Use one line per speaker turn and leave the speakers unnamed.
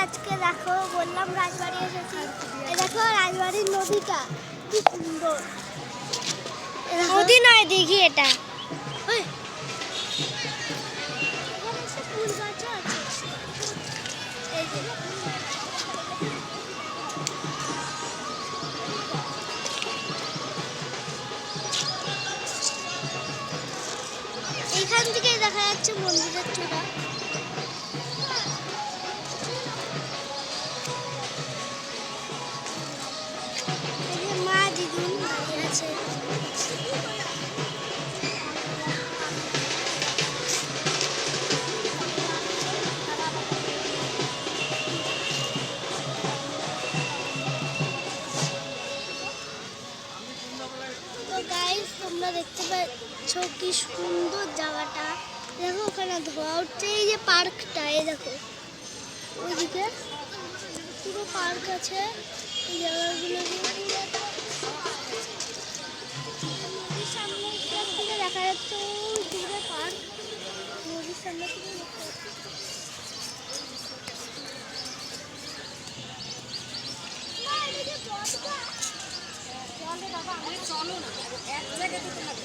আজকে দেখো বললাম রাজবাড়ি এসেছি। এই দেখো রাজবাড়ির নদীটা কি সুন্দর।
নদী নয় দিঘি এটা।
ফুল গাছও আছে। এই যে এইখান থেকে দেখা যাচ্ছে মন্দিরের চূড়া। এই যে মা দিদুন দাঁড়িয়ে আছে। তো গাইস তোমরা দেখতে পাচ্ছ কি সুন্দর জায়গাটা। দেখো ওখানে ধোয়া উঠছে। এই যে পার্কটা, এই দেখো ওইদিকে পুরো পার্ক আছে। এই জায়গাগুলো নদীর সামনে থেকে দেখা যাচ্ছে ওই দূরে পার্ক। নদীর সামনে থেকে দেখতে পাচ্ছি।
চলো না এক জায়গায়